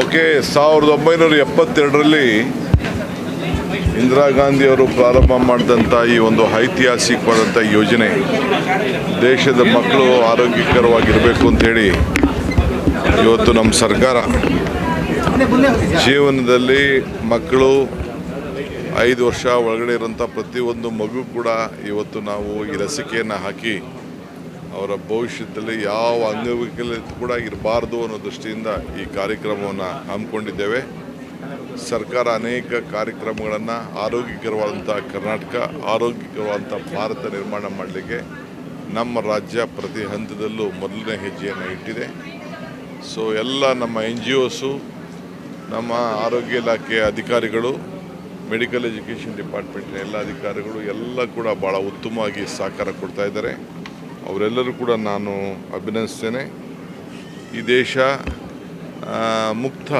Okay, 1972ರಲ್ಲಿ Indira ಗಾಂಧಿಯವರು ಪ್ರಾರಂಭ ಮಾಡಿದಂಥ ಈ ಒಂದು ಐತಿಹಾಸಿಕವಾದಂಥ ಯೋಜನೆ ದೇಶದ ಮಕ್ಕಳು ಆರೋಗ್ಯಕರವಾಗಿರಬೇಕು ಅಂಥೇಳಿ ಇವತ್ತು ನಮ್ಮ ಸರ್ಕಾರ ಜೀವನದಲ್ಲಿ ಮಕ್ಕಳು 5 ವರ್ಷ ಒಳಗಡೆ ಇರೋಂಥ ಪ್ರತಿಯೊಂದು ಮಗು ಕೂಡ ಇವತ್ತು ನಾವು ಈ ಲಸಿಕೆಯನ್ನು ಹಾಕಿ ಅವರ ಭವಿಷ್ಯದಲ್ಲಿ ಯಾವ ಅಂಗವೈಕಲ್ಯತೆ ಕೂಡ ಇರಬಾರ್ದು ಅನ್ನೋ ದೃಷ್ಟಿಯಿಂದ ಈ ಕಾರ್ಯಕ್ರಮವನ್ನು ಹಮ್ಮಿಕೊಂಡಿದ್ದೇವೆ. ಸರ್ಕಾರ ಅನೇಕ ಕಾರ್ಯಕ್ರಮಗಳನ್ನು ಆರೋಗ್ಯಕರವಾದಂಥ ಕರ್ನಾಟಕ, ಆರೋಗ್ಯಕರವಾದಂಥ ಭಾರತ ನಿರ್ಮಾಣ ಮಾಡಲಿಕ್ಕೆ ನಮ್ಮ ರಾಜ್ಯ ಪ್ರತಿ ಹಂತದಲ್ಲೂ ಮೊದಲನೇ ಹೆಜ್ಜೆಯನ್ನು ಇಟ್ಟಿದೆ. ಸೊ ಎಲ್ಲ ನಮ್ಮ NGOs, ನಮ್ಮ ಆರೋಗ್ಯ ಇಲಾಖೆಯ ಅಧಿಕಾರಿಗಳು, ಮೆಡಿಕಲ್ ಎಜುಕೇಷನ್ ಡಿಪಾರ್ಟ್ಮೆಂಟ್ನ ಎಲ್ಲ ಅಧಿಕಾರಿಗಳು ಎಲ್ಲ ಕೂಡ ಭಾಳ ಉತ್ತಮವಾಗಿ ಸಹಕಾರ ಕೊಡ್ತಾ ಇದ್ದಾರೆ. ಅವರೆಲ್ಲರೂ ಕೂಡ ನಾನು ಅಭಿನಂದಿಸ್ತೇನೆ. ಈ ದೇಶ ಮುಕ್ತ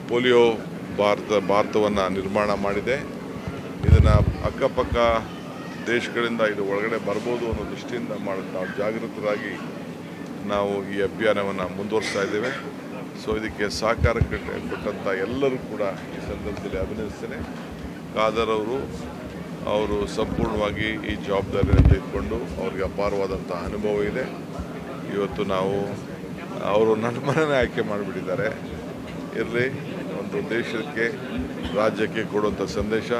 ಪೋಲಿಯೋ ಭಾರತವನ್ನು ನಿರ್ಮಾಣ ಮಾಡಿದೆ. ಇದನ್ನು ಅಕ್ಕಪಕ್ಕ ದೇಶಗಳಿಂದ ಇದು ಒಳಗಡೆ ಬರ್ಬೋದು ಅನ್ನೋ ದೃಷ್ಟಿಯಿಂದ ನಾವು ಜಾಗೃತರಾಗಿ ನಾವು ಈ ಅಭಿಯಾನವನ್ನು ಮುಂದುವರಿಸ್ತಾ ಇದ್ದೇವೆ. ಸೊ ಇದಕ್ಕೆ ಸಹಕಾರ ಕೊಟ್ಟಂಥ ಎಲ್ಲರೂ ಕೂಡ ಈ ಸಂದರ್ಭದಲ್ಲಿ ಅಭಿನಂದಿಸ್ತೇನೆ. ಖಾದರ್ ಅವರು ಸಂಪೂರ್ಣವಾಗಿ ಈ ಜವಾಬ್ದಾರಿಯನ್ನು ತೆಗೆದುಕೊಂಡು ಅವ್ರಿಗೆ ಅಪಾರವಾದಂಥ ಅನುಭವ ಇದೆ. ಇವತ್ತು ಅವರು ನನ್ನ ಮನೆಯೇ ಆಯ್ಕೆ ಮಾಡಿಬಿಟ್ಟಿದ್ದಾರೆ. ಇರಲಿ, ಒಂದು ದೇಶಕ್ಕೆ ರಾಜ್ಯಕ್ಕೆ ಕೊಡುವಂಥ ಸಂದೇಶ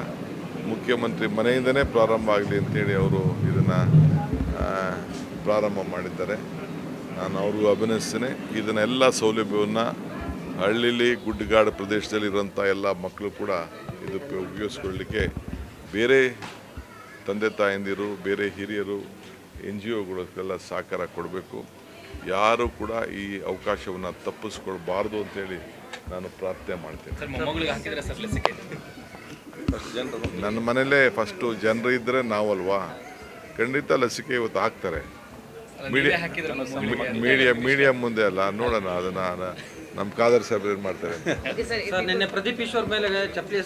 ಮುಖ್ಯಮಂತ್ರಿ ಮನೆಯಿಂದನೇ ಪ್ರಾರಂಭ ಆಗಲಿ ಅಂತೇಳಿ ಅವರು ಇದನ್ನು ಪ್ರಾರಂಭ ಮಾಡಿದ್ದಾರೆ. ನಾನು ಅವ್ರಿಗೂ ಅಭಿನಂದಿಸ್ತೇನೆ. ಇದನ್ನೆಲ್ಲ ಸೌಲಭ್ಯವನ್ನು ಹಳ್ಳಿಲಿ ಗುಡ್ಡಗಾಡು ಪ್ರದೇಶದಲ್ಲಿರೋಂಥ ಎಲ್ಲ ಮಕ್ಕಳು ಕೂಡ ಇದಕ್ಕೆ ಉಪಯೋಗಿಸ್ಕೊಳ್ಳಲಿಕ್ಕೆ ಬೇರೆ ತಂದೆ ತಾಯಂದಿರು, ಬೇರೆ ಹಿರಿಯರು, NGOಗಳಿಗೆಲ್ಲ ಸಹಕಾರ ಕೊಡಬೇಕು. ಯಾರು ಕೂಡ ಈ ಅವಕಾಶವನ್ನು ತಪ್ಪಿಸ್ಕೊಳ್ಬಾರ್ದು ಅಂತೇಳಿ ನಾನು ಪ್ರಾರ್ಥನೆ ಮಾಡ್ತೇನೆ. ನನ್ನ ಮನೇಲೇ ಫಸ್ಟು ಜನರು ಇದ್ದರೆ ನಾವಲ್ವಾ, ಖಂಡಿತ ಲಸಿಕೆ ಇವತ್ತು ಹಾಕ್ತಾರೆ. ಮೀಡಿಯಾ ಮುಂದೆ ಅಲ್ಲ, ನೋಡೋಣ ಅದನ್ನು ನಮ್ಮ ಖಾದರ್ ಸಾಹೇಬ್ ಏನು ಮಾಡ್ತಾರೆ. ನಿನ್ನೆ ಪ್ರದೀಪ್ ಈಶ್ವರ್ ಮೇಲೆ ಚಪ್ಪಲಿ